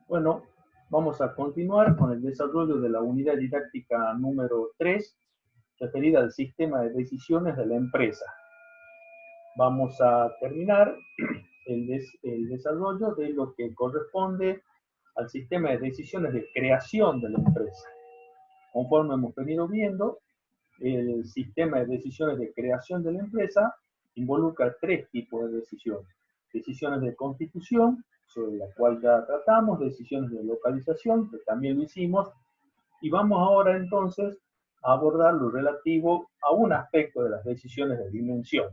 Bueno, vamos a continuar con el desarrollo de la unidad didáctica número 3, referida al sistema de decisiones de la empresa. Vamos a terminar el desarrollo de lo que corresponde al sistema de decisiones de creación de la empresa. Conforme hemos venido viendo, el sistema de decisiones de creación de la empresa involucra tres tipos de decisiones. Decisiones de constitución, sobre la cual ya tratamos, decisiones de localización, que también lo hicimos, y vamos ahora entonces a abordar lo relativo a un aspecto de las decisiones de dimensión,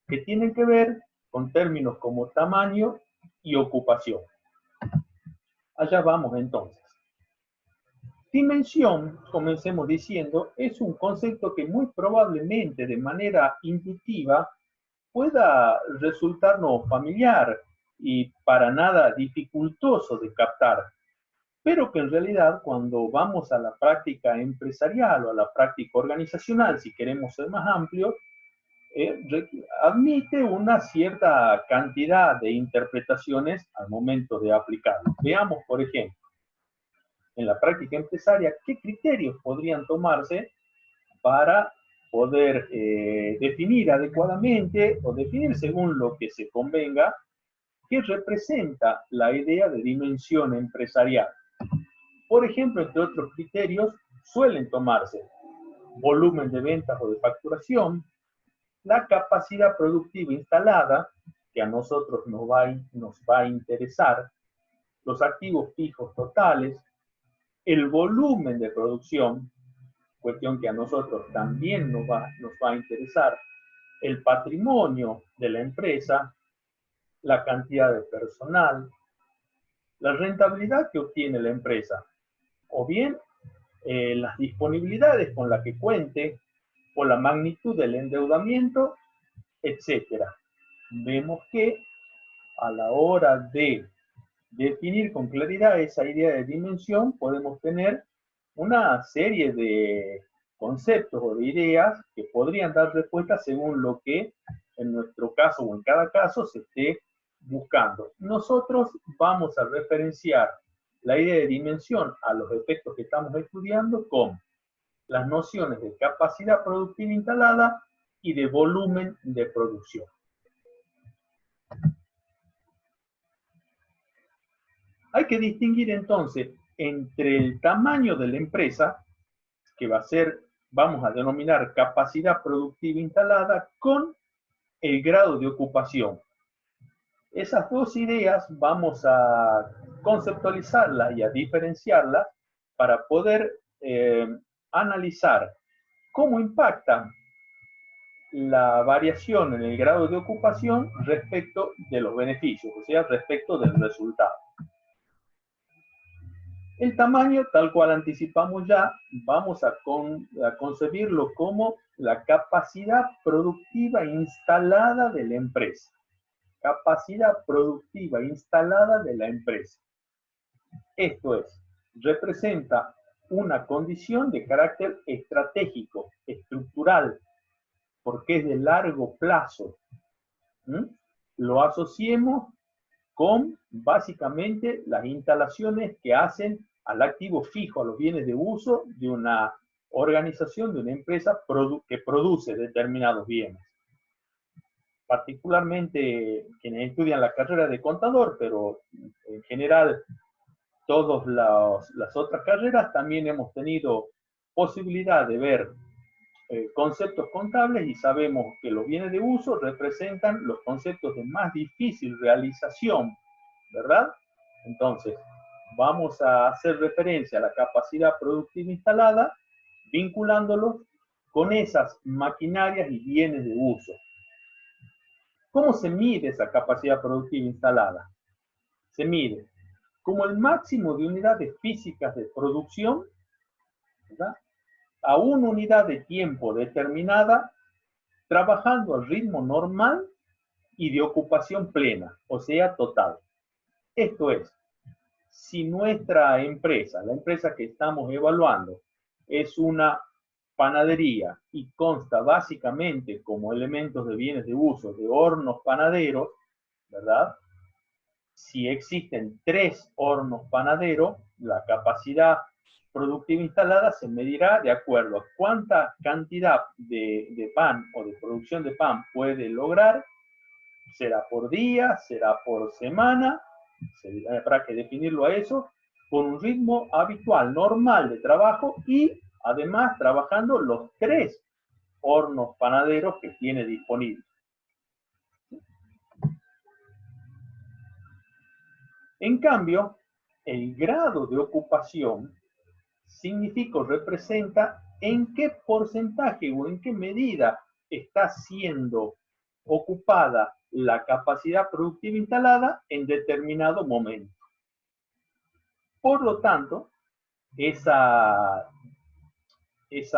que tienen que ver con términos como tamaño y ocupación. Allá vamos entonces. Dimensión, comencemos diciendo, es un concepto que muy probablemente de manera intuitiva pueda resultarnos familiar y para nada dificultoso de captar, pero que en realidad cuando vamos a la práctica empresarial o a la práctica organizacional, si queremos ser más amplios, admite una cierta cantidad de interpretaciones al momento de aplicarlo. Veamos, por ejemplo, en la práctica empresaria, qué criterios podrían tomarse para poder definir adecuadamente o definir según lo que se convenga qué representa la idea de dimensión empresarial. Por ejemplo, entre otros criterios, suelen tomarse volumen de ventas o de facturación, la capacidad productiva instalada, que a nosotros nos va a interesar, los activos fijos totales, el volumen de producción, cuestión que a nosotros también nos va a interesar, el patrimonio de la empresa, la cantidad de personal, la rentabilidad que obtiene la empresa, o bien las disponibilidades con las que cuente, o la magnitud del endeudamiento, etcétera. Vemos que a la hora de definir con claridad esa idea de dimensión, podemos tener una serie de conceptos o de ideas que podrían dar respuesta según lo que en nuestro caso o en cada caso se esté buscando. Nosotros vamos a referenciar la idea de dimensión a los efectos que estamos estudiando con las nociones de capacidad productiva instalada y de volumen de producción. Hay que distinguir entonces entre el tamaño de la empresa, que va a ser, vamos a denominar capacidad productiva instalada, con el grado de ocupación. Esas dos ideas vamos a conceptualizarlas y a diferenciarlas para poder analizar cómo impactan la variación en el grado de ocupación respecto de los beneficios, o sea, respecto del resultado. El tamaño, tal cual anticipamos ya, vamos a concebirlo como la capacidad productiva instalada de la empresa. Capacidad productiva instalada de la empresa. Esto es, representa una condición de carácter estratégico, estructural, porque es de largo plazo. Lo asociemos con básicamente las instalaciones que hacen al activo fijo, a los bienes de uso de una organización, de una empresa que produce determinados bienes. Particularmente quienes estudian la carrera de contador, pero en general todas las otras carreras también hemos tenido posibilidad de ver conceptos contables y sabemos que los bienes de uso representan los conceptos de más difícil realización, ¿verdad? Entonces, vamos a hacer referencia a la capacidad productiva instalada, vinculándolos con esas maquinarias y bienes de uso. ¿Cómo se mide esa capacidad productiva instalada? Se mide como el máximo de unidades físicas de producción, ¿verdad?, a una unidad de tiempo determinada, trabajando al ritmo normal y de ocupación plena, o sea, total. Esto es, si nuestra empresa, la empresa que estamos evaluando, es una panadería y consta básicamente como elementos de bienes de uso de hornos panaderos, ¿verdad? Si existen 3 hornos panaderos, la capacidad productiva instalada se medirá de acuerdo a cuánta cantidad de pan o de producción de pan puede lograr. Será por día, será por semana, habrá que definirlo a eso, con un ritmo habitual, normal de trabajo y además trabajando los 3 hornos panaderos que tiene disponibles. En cambio, el grado de ocupación significa o representa en qué porcentaje o en qué medida está siendo ocupada la capacidad productiva instalada en determinado momento. Por lo tanto, esa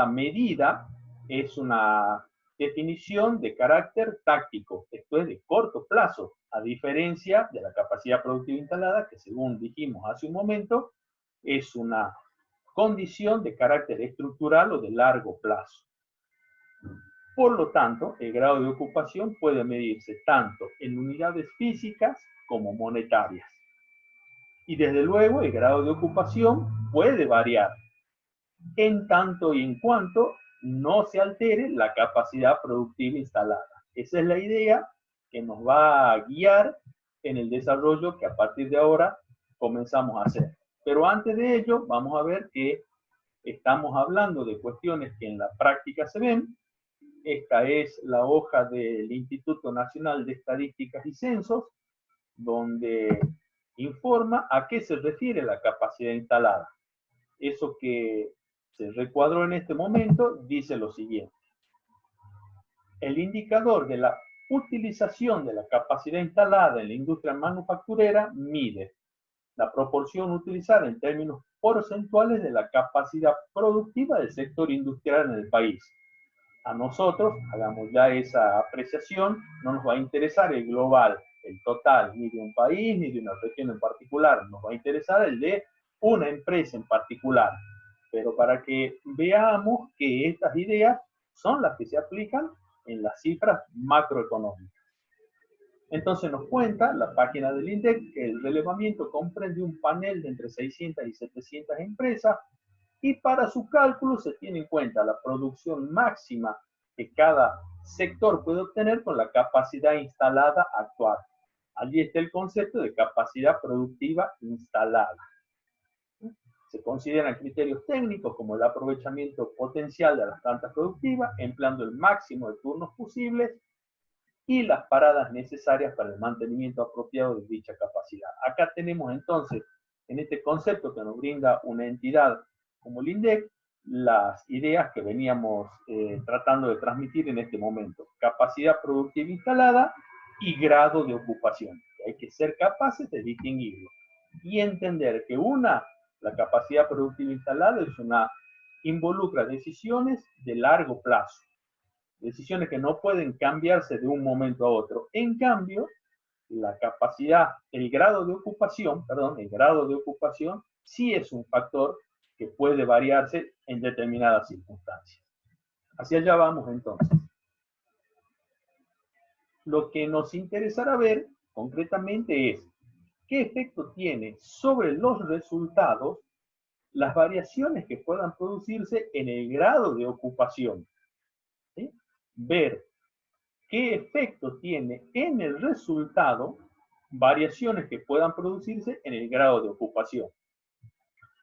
medida es una definición de carácter táctico, esto es de corto plazo, a diferencia de la capacidad productiva instalada, que según dijimos hace un momento, es una condición de carácter estructural o de largo plazo. Por lo tanto, el grado de ocupación puede medirse tanto en unidades físicas como monetarias. Y desde luego, el grado de ocupación puede variar en tanto y en cuanto no se altere la capacidad productiva instalada. Esa es la idea que nos va a guiar en el desarrollo que a partir de ahora comenzamos a hacer. Pero antes de ello, vamos a ver que estamos hablando de cuestiones que en la práctica se ven. Esta es la hoja del Instituto Nacional de Estadísticas y Censos, donde informa a qué se refiere la capacidad instalada. Eso que se recuadró en este momento dice lo siguiente. El indicador de la utilización de la capacidad instalada en la industria manufacturera mide la proporción utilizada en términos porcentuales de la capacidad productiva del sector industrial en el país. A nosotros, hagamos ya esa apreciación, no nos va a interesar el global, el total, ni de un país, ni de una región en particular, nos va a interesar el de una empresa en particular. Pero para que veamos que estas ideas son las que se aplican en las cifras macroeconómicas. Entonces nos cuenta la página del INDEC que el relevamiento comprende un panel de entre 600 y 700 empresas y para su cálculo se tiene en cuenta la producción máxima que cada sector puede obtener con la capacidad instalada actual. Allí está el concepto de capacidad productiva instalada. Se consideran criterios técnicos como el aprovechamiento potencial de las plantas productivas, empleando el máximo de turnos posibles y las paradas necesarias para el mantenimiento apropiado de dicha capacidad. Acá tenemos entonces, en este concepto que nos brinda una entidad como el INDEC, las ideas que veníamos tratando de transmitir en este momento. Capacidad productiva instalada y grado de ocupación. Hay que ser capaces de distinguirlo y entender que la capacidad productiva instalada involucra decisiones de largo plazo. Decisiones que no pueden cambiarse de un momento a otro. En cambio, el grado de ocupación sí es un factor que puede variarse en determinadas circunstancias. Hacia allá vamos entonces. Lo que nos interesará ver concretamente es qué efecto tiene sobre los resultados las variaciones que puedan producirse en el grado de ocupación. ¿Sí? Ver qué efecto tiene en el resultado variaciones que puedan producirse en el grado de ocupación.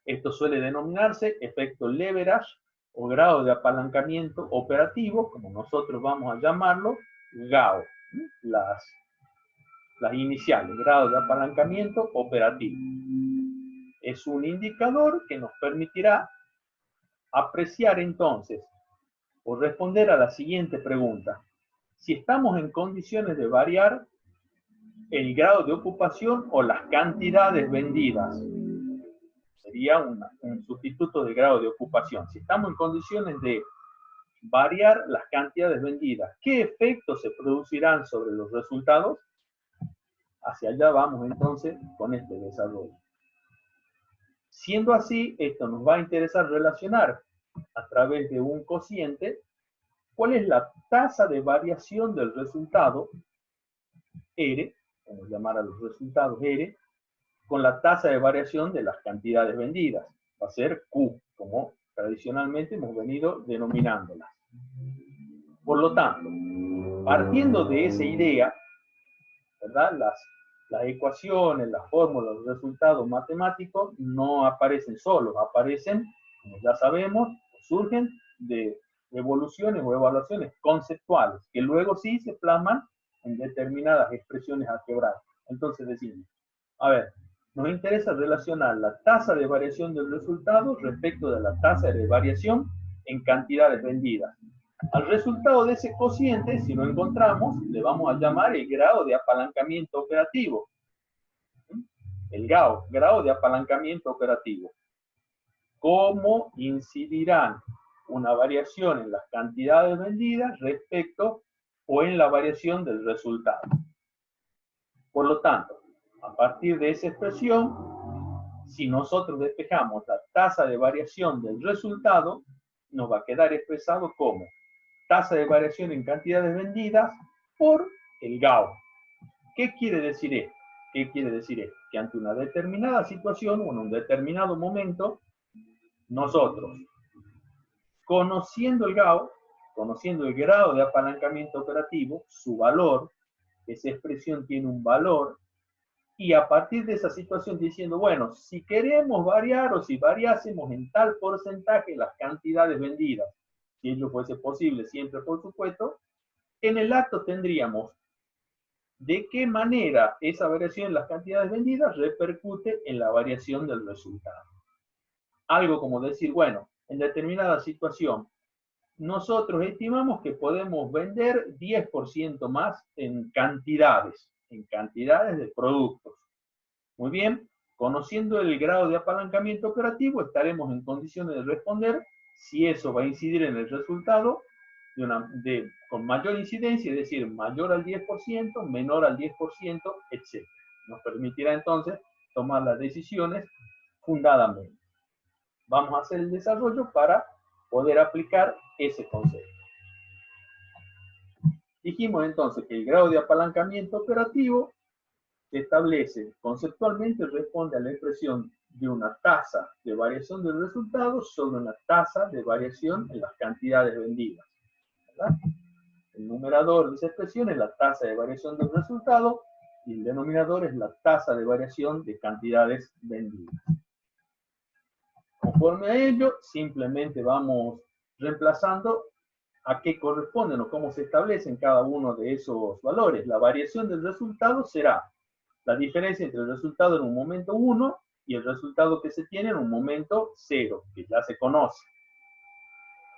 Esto suele denominarse efecto leverage o grado de apalancamiento operativo, como nosotros vamos a llamarlo, GAO. Las iniciales, grado de apalancamiento operativo. Es un indicador que nos permitirá apreciar entonces o responder a la siguiente pregunta. Si estamos en condiciones de variar el grado de ocupación o las cantidades vendidas, sería un sustituto de grado de ocupación. Si estamos en condiciones de variar las cantidades vendidas, ¿qué efectos se producirán sobre los resultados? Hacia allá vamos entonces con este desarrollo. Siendo así, esto nos va a interesar relacionar a través de un cociente cuál es la tasa de variación del resultado R como llamar a los resultados R, con la tasa de variación de las cantidades vendidas. Va a ser Q, como tradicionalmente hemos venido denominándolas. Por lo tanto, partiendo de esa idea, ¿verdad? Las ecuaciones, las fórmulas, los resultados matemáticos no aparecen solos, aparecen, como ya sabemos, surgen de evoluciones o evaluaciones conceptuales, que luego sí se plasman en determinadas expresiones algebraicas. Entonces decimos, a ver, nos interesa relacionar la tasa de variación del resultado respecto de la tasa de variación en cantidades vendidas. Al resultado de ese cociente, si lo encontramos, le vamos a llamar el grado de apalancamiento operativo. El grado de apalancamiento operativo. ¿Cómo incidirán una variación en las cantidades vendidas respecto o en la variación del resultado? Por lo tanto, a partir de esa expresión, si nosotros despejamos la tasa de variación del resultado, nos va a quedar expresado como tasa de variación en cantidades vendidas por el GAU. ¿Qué quiere decir esto? ¿Qué quiere decir esto? Que ante una determinada situación o en un determinado momento, nosotros, conociendo el GAU, conociendo el grado de apalancamiento operativo, su valor, esa expresión tiene un valor, y a partir de esa situación diciendo, bueno, si queremos variar o si variásemos en tal porcentaje las cantidades vendidas, si ello fuese posible, siempre por supuesto, en el acto tendríamos de qué manera esa variación en las cantidades vendidas repercute en la variación del resultado. Algo como decir, bueno, en determinada situación, nosotros estimamos que podemos vender 10% más en cantidades de productos. Muy bien, conociendo el grado de apalancamiento operativo, estaremos en condiciones de responder si eso va a incidir en el resultado con mayor incidencia, es decir, mayor al 10%, menor al 10%, etc. Nos permitirá entonces tomar las decisiones fundadamente. Vamos a hacer el desarrollo para poder aplicar ese concepto. Dijimos entonces que el grado de apalancamiento operativo se establece conceptualmente, responde a la expresión de una tasa de variación del resultado sobre una tasa de variación en las cantidades vendidas, ¿verdad? El numerador de esa expresión es la tasa de variación del resultado y el denominador es la tasa de variación de cantidades vendidas. Conforme a ello, simplemente vamos reemplazando a qué corresponden o cómo se establecen cada uno de esos valores. La variación del resultado será la diferencia entre el resultado en un momento 1 y el resultado que se tiene en un momento 0, que ya se conoce,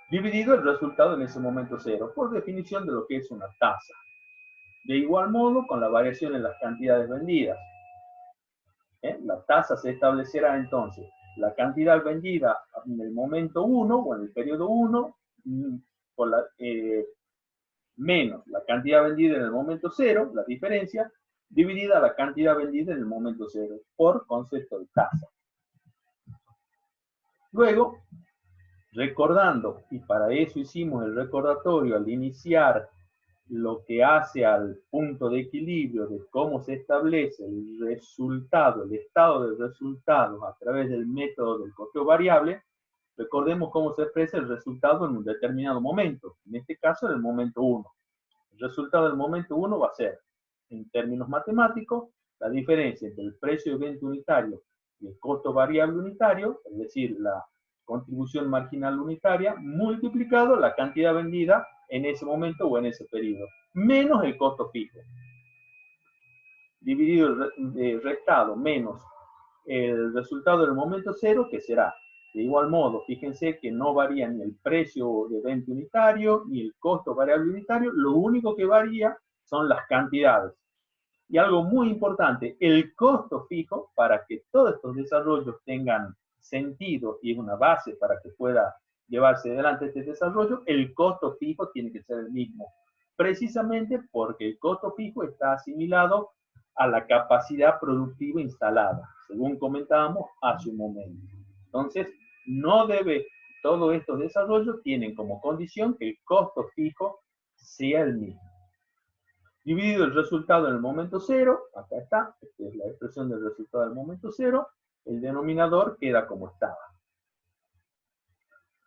dividido el resultado en ese momento 0, por definición de lo que es una tasa. De igual modo, con la variación en las cantidades vendidas. La tasa se establecerá entonces, la cantidad vendida en el momento 1 o en el periodo 1, menos la cantidad vendida en el momento 0, la diferencia, dividida la cantidad vendida en el momento 0, por concepto de tasa. Luego, recordando, y para eso hicimos el recordatorio al iniciar lo que hace al punto de equilibrio de cómo se establece el resultado, el estado de resultados a través del método del costeo variable, recordemos cómo se expresa el resultado en un determinado momento, en este caso en el momento 1. El resultado del momento 1 va a ser, en términos matemáticos, la diferencia entre el precio de venta unitario y el costo variable unitario, es decir, la contribución marginal unitaria, multiplicado la cantidad vendida en ese momento o en ese periodo, menos el costo fijo. Dividido, restado, menos el resultado del momento 0, que será, de igual modo, fíjense que no varía ni el precio de venta unitario, ni el costo variable unitario, lo único que varía son las cantidades. Y algo muy importante, el costo fijo, para que todos estos desarrollos tengan sentido y es una base para que pueda llevarse adelante este desarrollo, el costo fijo tiene que ser el mismo. Precisamente porque el costo fijo está asimilado a la capacidad productiva instalada, según comentábamos hace un momento. Entonces, todos estos desarrollos tienen como condición que el costo fijo sea el mismo. dividido el resultado en el momento cero, acá está, esta es la expresión del resultado del momento cero, el denominador queda como estaba.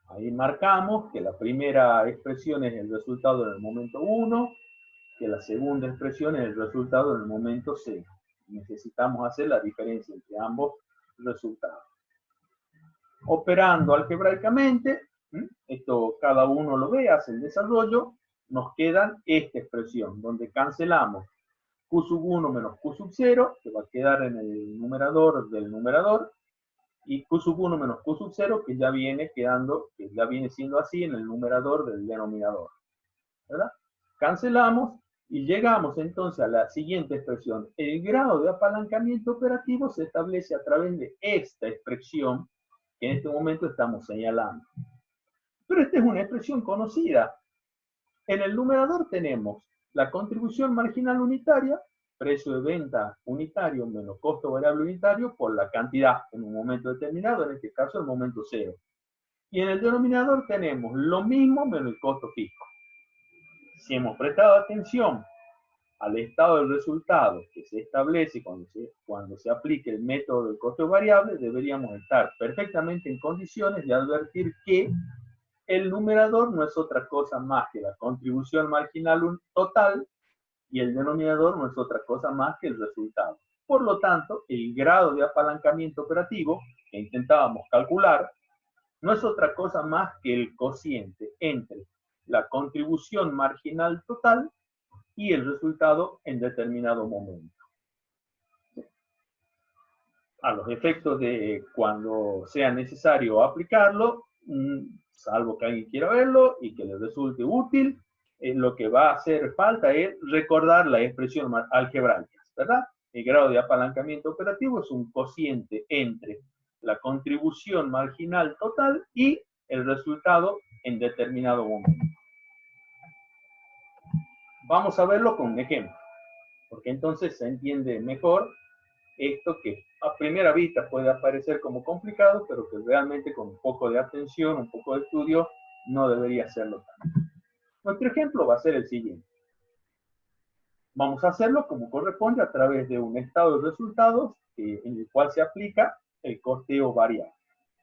Ahí marcamos que la primera expresión es el resultado en el momento 1, que la segunda expresión es el resultado en el momento 0. Necesitamos hacer la diferencia entre ambos resultados. Operando algebraicamente, esto cada uno lo ve, hace el desarrollo, nos queda esta expresión, donde cancelamos q sub 1 menos q sub 0, que va a quedar en el numerador del numerador, y q sub 1 menos q sub 0, que ya viene quedando, que ya viene siendo así en el numerador del denominador. ¿Verdad? Cancelamos y llegamos entonces a la siguiente expresión. El grado de apalancamiento operativo se establece a través de esta expresión que en este momento estamos señalando. Pero esta es una expresión conocida. En el numerador tenemos la contribución marginal unitaria, precio de venta unitario menos costo variable unitario por la cantidad en un momento determinado, en este caso el momento 0. Y en el denominador tenemos lo mismo menos el costo fijo. Si hemos prestado atención al estado del resultado que se establece cuando se aplique el método del costo variable, deberíamos estar perfectamente en condiciones de advertir que el numerador no es otra cosa más que la contribución marginal total y el denominador no es otra cosa más que el resultado. Por lo tanto, el grado de apalancamiento operativo que intentábamos calcular no es otra cosa más que el cociente entre la contribución marginal total y el resultado en determinado momento. A los efectos de cuando sea necesario aplicarlo, salvo que alguien quiera verlo y que le resulte útil, lo que va a hacer falta es recordar la expresión algebraica, ¿verdad? El grado de apalancamiento operativo es un cociente entre la contribución marginal total y el resultado en determinado momento. Vamos a verlo con un ejemplo, porque entonces se entiende mejor esto que a primera vista puede aparecer como complicado, pero que realmente con un poco de atención, un poco de estudio, no debería serlo tanto. Nuestro ejemplo va a ser el siguiente. Vamos a hacerlo como corresponde a través de un estado de resultados en el cual se aplica el costeo variable.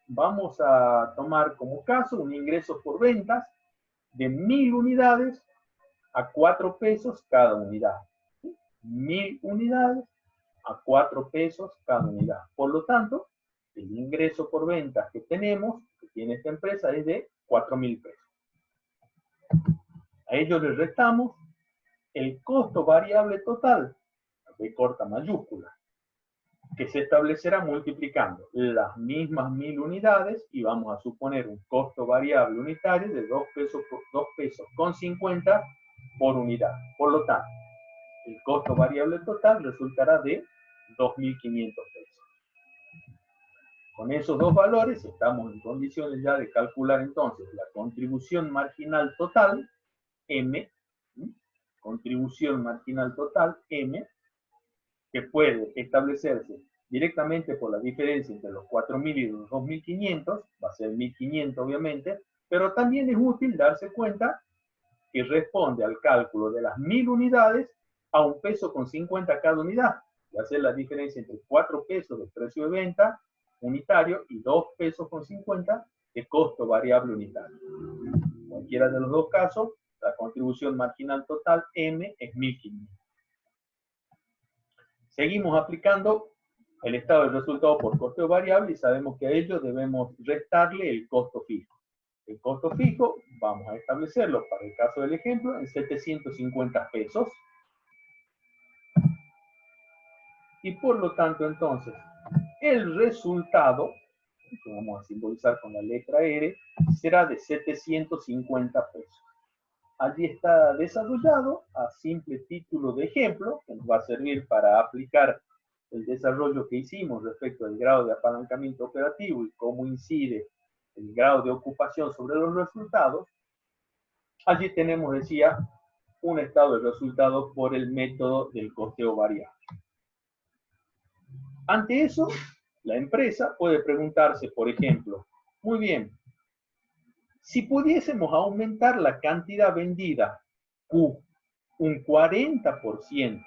Vamos a tomar como caso un ingreso por ventas de 1000 unidades a 4 pesos cada unidad. 1000 unidades a 4 pesos cada unidad. Por lo tanto, el ingreso por ventas que tenemos, que tiene esta empresa, es de 4.000 pesos. A ello le restamos el costo variable total, B corta mayúscula, que se establecerá multiplicando las mismas 1000 unidades y vamos a suponer un costo variable unitario de 2 pesos con 50 por unidad. Por lo tanto, el costo variable total resultará de 2.500 pesos. Con esos dos valores estamos en condiciones ya de calcular entonces la contribución marginal total, M, contribución marginal total, M, que puede establecerse directamente por la diferencia entre los 4.000 y los 2.500, va a ser 1.500 obviamente, pero también es útil darse cuenta que responde al cálculo de las 1000 unidades a 1 peso con 50 cada unidad, y hacer la diferencia entre 4 pesos de precio de venta unitario y 2 pesos con 50 de costo variable unitario. Cualquiera de los dos casos, la contribución marginal total M es 1.500. Seguimos aplicando el estado del resultado por costeo variable y sabemos que a ello debemos restarle el costo fijo. El costo fijo, vamos a establecerlo para el caso del ejemplo, en 750 pesos. Y por lo tanto, entonces, el resultado, que vamos a simbolizar con la letra R, será de 750 pesos. Allí está desarrollado a simple título de ejemplo, que nos va a servir para aplicar el desarrollo que hicimos respecto al grado de apalancamiento operativo y cómo incide el grado de ocupación sobre los resultados. Allí tenemos, decía, un estado de resultados por el método del costeo variable. Ante eso, la empresa puede preguntarse, por ejemplo, muy bien, si pudiésemos aumentar la cantidad vendida, Q, un 40%,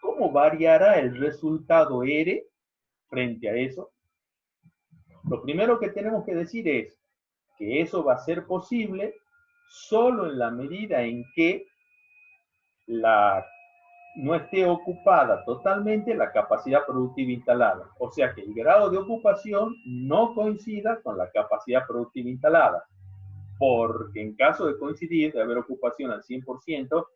¿cómo variará el resultado R frente a eso? Lo primero que tenemos que decir es que eso va a ser posible solo en la medida en que no esté ocupada totalmente la capacidad productiva instalada. O sea que el grado de ocupación no coincida con la capacidad productiva instalada. Porque en caso de coincidir, de haber ocupación al 100%,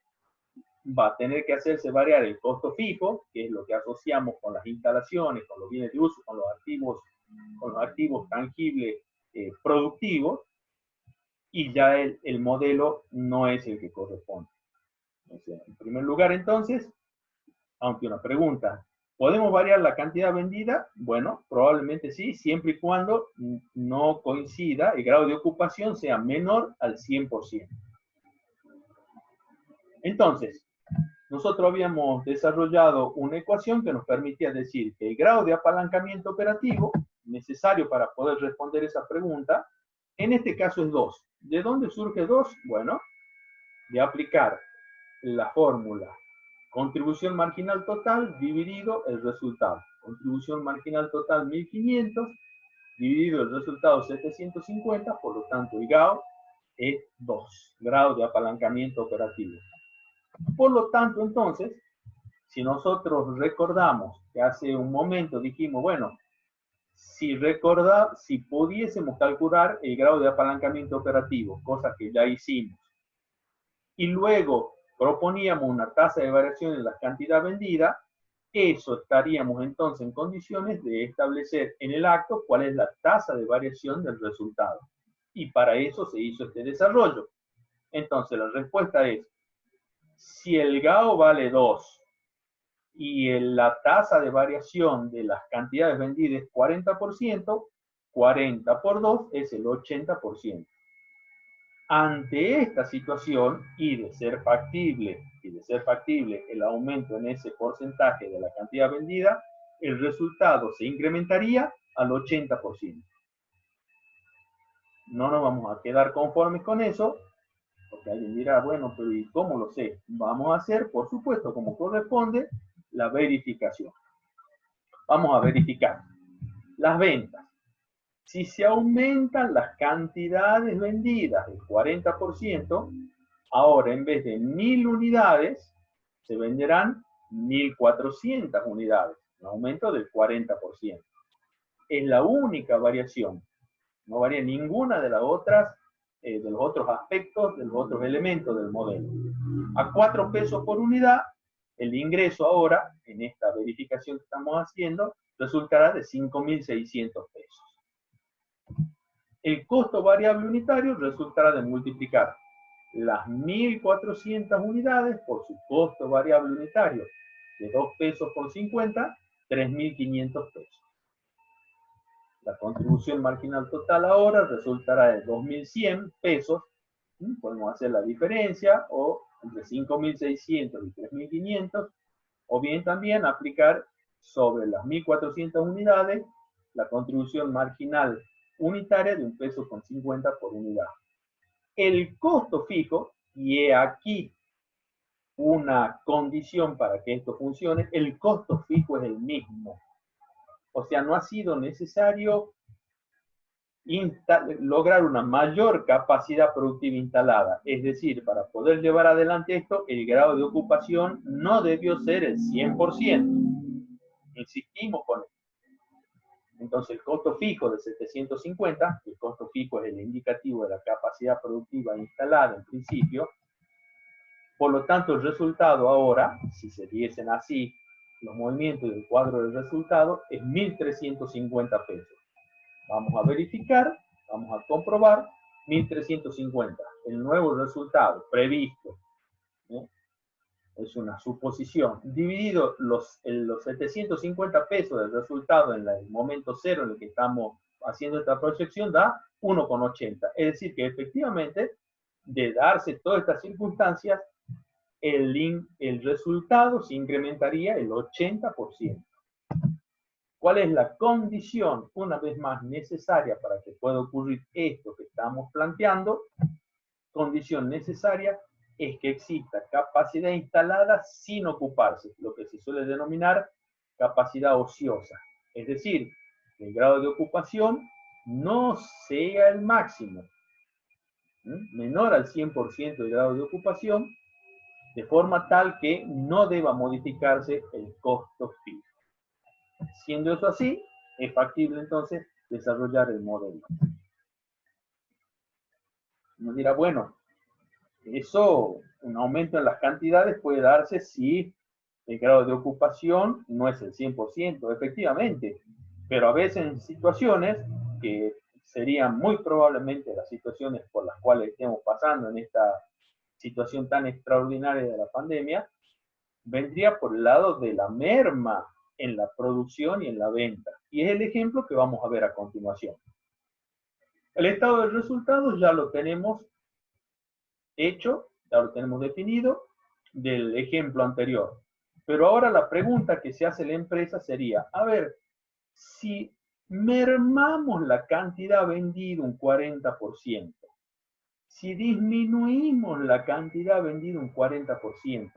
va a tener que hacerse variar el costo fijo, que es lo que asociamos con las instalaciones, con los bienes de uso, con los activos tangibles productivos, y ya el modelo no es el que corresponde. O sea, en primer lugar, entonces, aunque una pregunta, ¿podemos variar la cantidad vendida? Bueno, probablemente sí, siempre y cuando no coincida, el grado de ocupación sea menor al 100%. Entonces, nosotros habíamos desarrollado una ecuación que nos permitía decir que el grado de apalancamiento operativo necesario para poder responder esa pregunta, en este caso es 2. ¿De dónde surge 2? Bueno, de aplicar la fórmula contribución marginal total dividido el resultado. Contribución marginal total 1500 dividido el resultado 750, por lo tanto el GAO es 2, grado de apalancamiento operativo. Por lo tanto, entonces, si nosotros recordamos que hace un momento dijimos, bueno, si pudiésemos calcular el grado de apalancamiento operativo, cosa que ya hicimos, y luego proponíamos una tasa de variación en la cantidad vendida, eso estaríamos entonces en condiciones de establecer en el acto cuál es la tasa de variación del resultado. Y para eso se hizo este desarrollo. Entonces la respuesta es, si el GAO vale 2 y la tasa de variación de las cantidades vendidas es 40%, 40 por 2 es el 80%. Ante esta situación, y de ser factible el aumento en ese porcentaje de la cantidad vendida, el resultado se incrementaría al 80%. No nos vamos a quedar conformes con eso, porque alguien dirá, bueno, pero ¿y cómo lo sé? Vamos a hacer, por supuesto, como corresponde, la verificación. Vamos a verificar las ventas. Si se aumentan las cantidades vendidas del 40%, ahora en vez de 1000 unidades, se venderán 1400 unidades, un aumento del 40%. Es la única variación, no varía ninguna de las otras, de los otros aspectos, de los otros elementos del modelo. A 4 pesos por unidad, el ingreso ahora, en esta verificación que estamos haciendo, resultará de 5600 pesos. El costo variable unitario resultará de multiplicar las 1400 unidades por su costo variable unitario de 2 pesos con 50, 3500 pesos. La contribución marginal total ahora resultará de 2100 pesos. Podemos hacer la diferencia o entre 5600 y 3500, o bien también aplicar sobre las 1400 unidades la contribución marginal unitaria de 1 peso con 50 por unidad. El costo fijo, y he aquí una condición para que esto funcione, el costo fijo es el mismo. O sea, no ha sido necesario lograr una mayor capacidad productiva instalada. Es decir, para poder llevar adelante esto, el grado de ocupación no debió ser el 100%. Insistimos con esto. Entonces, el costo fijo de 750, el costo fijo es el indicativo de la capacidad productiva instalada en principio. Por lo tanto, el resultado ahora, si se diesen así los movimientos del cuadro del resultado, es 1350 pesos. Vamos a verificar, vamos a comprobar, 1350, el nuevo resultado previsto. Es una suposición. Dividido los 750 pesos del resultado en el momento cero en el que estamos haciendo esta proyección, da 1,80. Es decir, que efectivamente, de darse todas estas circunstancias, el resultado se incrementaría el 80%. ¿Cuál es la condición, una vez más, necesaria para que pueda ocurrir esto que estamos planteando? Condición necesaria, es que exista capacidad instalada sin ocuparse, lo que se suele denominar capacidad ociosa. Es decir, el grado de ocupación no sea el máximo, menor al 100% del grado de ocupación, de forma tal que no deba modificarse el costo fijo. Siendo eso así, es factible entonces desarrollar el modelo. Nos dirá, bueno, eso, un aumento en las cantidades puede darse si el grado de ocupación no es el 100%, efectivamente, pero a veces en situaciones que serían muy probablemente las situaciones por las cuales estemos pasando en esta situación tan extraordinaria de la pandemia, vendría por el lado de la merma en la producción y en la venta. Y es el ejemplo que vamos a ver a continuación. El estado de resultados ya lo tenemos hecho, ya lo tenemos definido del ejemplo anterior. Pero ahora la pregunta que se hace la empresa sería, a ver, si mermamos la cantidad vendida un 40%, si disminuimos la cantidad vendida un 40%,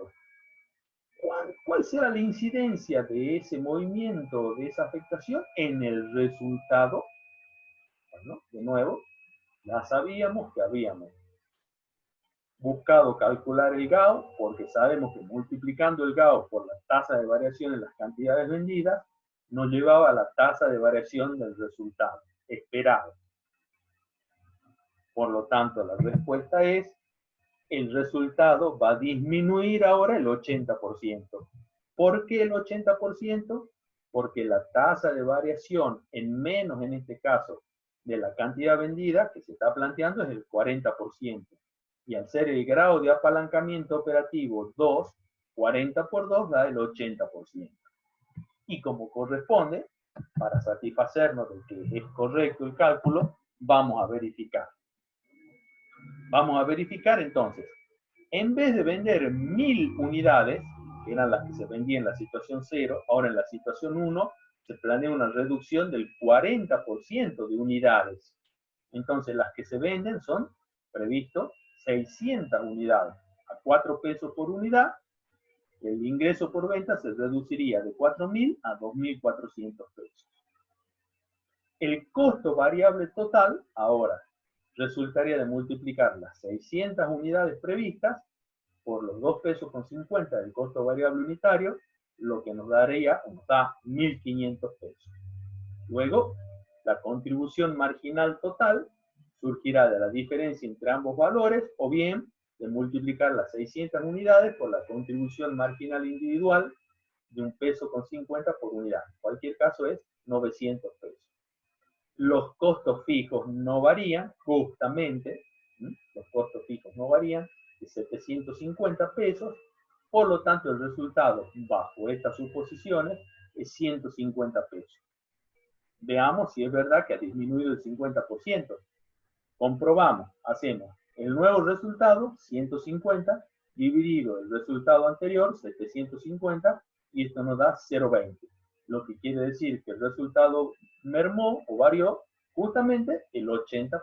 ¿cuál será la incidencia de ese movimiento, de esa afectación en el resultado? Bueno, de nuevo, ya sabíamos que habíamos buscado calcular el GAO, porque sabemos que multiplicando el GAO por la tasa de variación en las cantidades vendidas, nos llevaba a la tasa de variación del resultado esperado. Por lo tanto, la respuesta es, el resultado va a disminuir ahora el 80%. ¿Por qué el 80%? Porque la tasa de variación en menos, en este caso, de la cantidad vendida que se está planteando es el 40%. Y al ser el grado de apalancamiento operativo 2, 40 por 2 da el 80%. Y como corresponde, para satisfacernos de que es correcto el cálculo, vamos a verificar. Vamos a verificar entonces, en vez de vender 1000 unidades, que eran las que se vendían en la situación 0, ahora en la situación 1 se planea una reducción del 40% de unidades. Entonces las que se venden son, previsto, 600 unidades a 4 pesos por unidad. El ingreso por venta se reduciría de 4.000 a 2.400 pesos. El costo variable total, ahora, resultaría de multiplicar las 600 unidades previstas por los 2 pesos con 50 del costo variable unitario, lo que nos daría, nos da 1.500 pesos. Luego, la contribución marginal total surgirá de la diferencia entre ambos valores, o bien de multiplicar las 600 unidades por la contribución marginal individual de 1 peso con 50 por unidad. En cualquier caso es 900 pesos. Los costos fijos no varían, justamente, los costos fijos no varían, de 750 pesos, por lo tanto el resultado bajo estas suposiciones es 150 pesos. Veamos si es verdad que ha disminuido el 50%. Comprobamos, hacemos el nuevo resultado, 150, dividido el resultado anterior, 750, y esto nos da 0,20. Lo que quiere decir que el resultado mermó o varió justamente el 80%.